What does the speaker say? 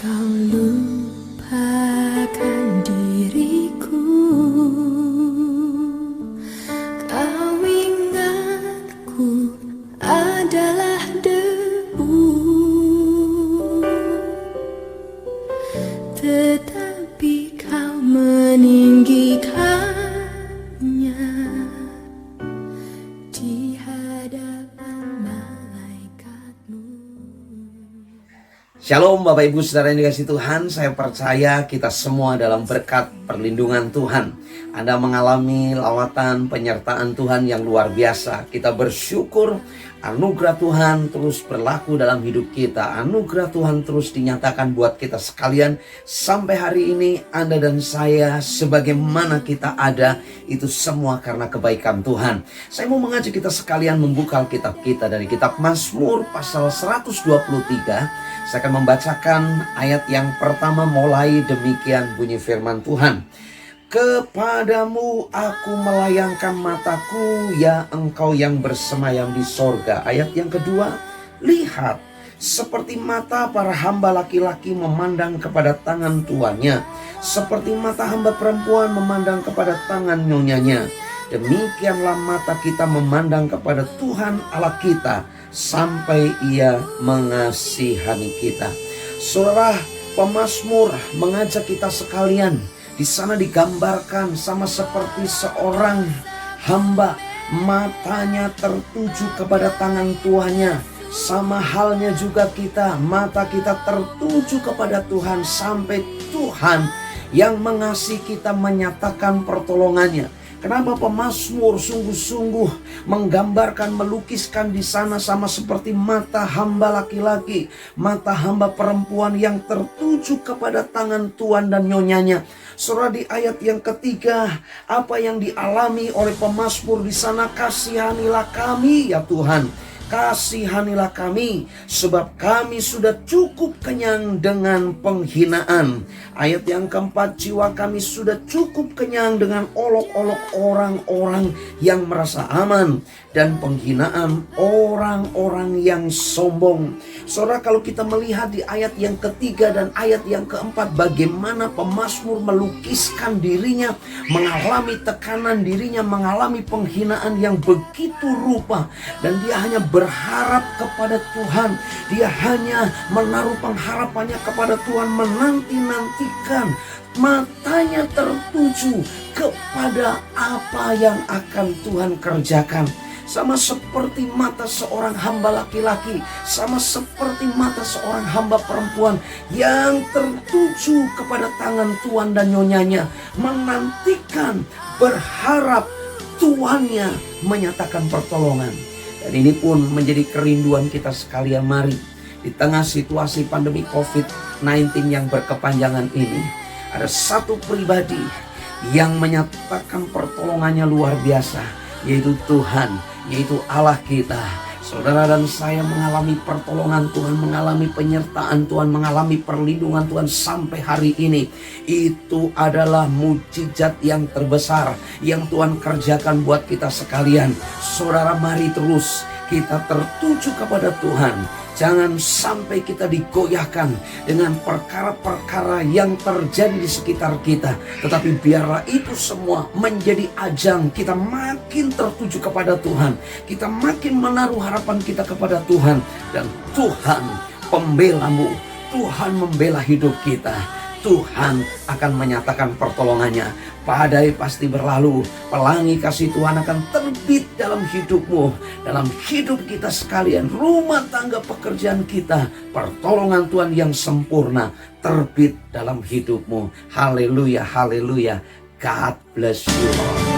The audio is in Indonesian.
Kau lupakan diriku, kau ingatku adalah debu, tetapi kau meninggikannya di hadapan malaikatmu. Shalom Bapak Ibu Saudara yang dikasihi Tuhan, saya percaya kita semua dalam berkat perlindungan Tuhan. Anda mengalami lawatan penyertaan Tuhan yang luar biasa. Kita bersyukur anugerah Tuhan terus berlaku dalam hidup kita. Anugerah Tuhan terus dinyatakan buat kita sekalian. Sampai hari ini Anda dan saya sebagaimana kita ada, itu semua karena kebaikan Tuhan. Saya mau mengajak kita sekalian membuka Alkitab kita dari kitab Mazmur pasal 123. Saya akan membacakan ayat yang pertama, mulai demikian bunyi firman Tuhan. Kepadamu aku melayangkan mataku, ya Engkau yang bersemayam di sorga. Ayat yang kedua, lihat seperti mata para hamba laki-laki memandang kepada tangan tuannya, seperti mata hamba perempuan memandang kepada tangan nyonyanya. Demikianlah mata kita memandang kepada Tuhan Allah kita, sampai Ia mengasihani kita. Saudara, pemazmur mengajak kita sekalian. Di sana digambarkan sama seperti seorang hamba, matanya tertuju kepada tangan tuannya. Sama halnya juga kita, mata kita tertuju kepada Tuhan, sampai Tuhan yang mengasihi kita menyatakan pertolongannya. Kenapa pemazmur sungguh-sungguh menggambarkan, melukiskan di sana sama seperti mata hamba laki-laki, mata hamba perempuan yang tertuju kepada tangan tuan dan nyonyanya. Saudara, di ayat yang ketiga, apa yang dialami oleh pemazmur di sana? Kasihanilah kami ya Tuhan. Kasihanilah kami, sebab kami sudah cukup kenyang dengan penghinaan. Ayat yang keempat, jiwa kami sudah cukup kenyang dengan olok-olok orang-orang yang merasa aman dan penghinaan orang-orang yang sombong. Saudara, kalau kita melihat di ayat yang ketiga dan ayat yang keempat, bagaimana pemazmur melukiskan dirinya, mengalami tekanan, dirinya mengalami penghinaan yang begitu rupa, dan dia hanya berharap kepada Tuhan. Dia hanya menaruh pengharapannya kepada Tuhan, menanti-nantikan, matanya tertuju kepada apa yang akan Tuhan kerjakan. Sama seperti mata seorang hamba laki-laki, sama seperti mata seorang hamba perempuan yang tertuju kepada tangan tuan dan nyonyanya, menantikan, berharap tuannya menyatakan pertolongan. Dan ini pun menjadi kerinduan kita sekalian. Mari, di tengah situasi pandemi COVID-19 yang berkepanjangan ini, ada satu pribadi yang menyatakan pertolongannya luar biasa, yaitu Tuhan, yaitu Allah kita. Saudara dan saya mengalami pertolongan Tuhan, mengalami penyertaan Tuhan, mengalami perlindungan Tuhan sampai hari ini. Itu adalah mukjizat yang terbesar yang Tuhan kerjakan buat kita sekalian. Saudara, mari terus kita tertuju kepada Tuhan. Jangan sampai kita digoyahkan dengan perkara-perkara yang terjadi di sekitar kita. Tetapi biarlah itu semua menjadi ajang kita makin tertuju kepada Tuhan. Kita makin menaruh harapan kita kepada Tuhan. Dan Tuhan pembelamu, Tuhan membela hidup kita. Tuhan akan menyatakan pertolongannya. Badai pasti berlalu, pelangi kasih Tuhan akan terbit dalam hidupmu, dalam hidup kita sekalian, rumah tangga, pekerjaan kita. Pertolongan Tuhan yang sempurna terbit dalam hidupmu. Haleluya, haleluya. God bless you all.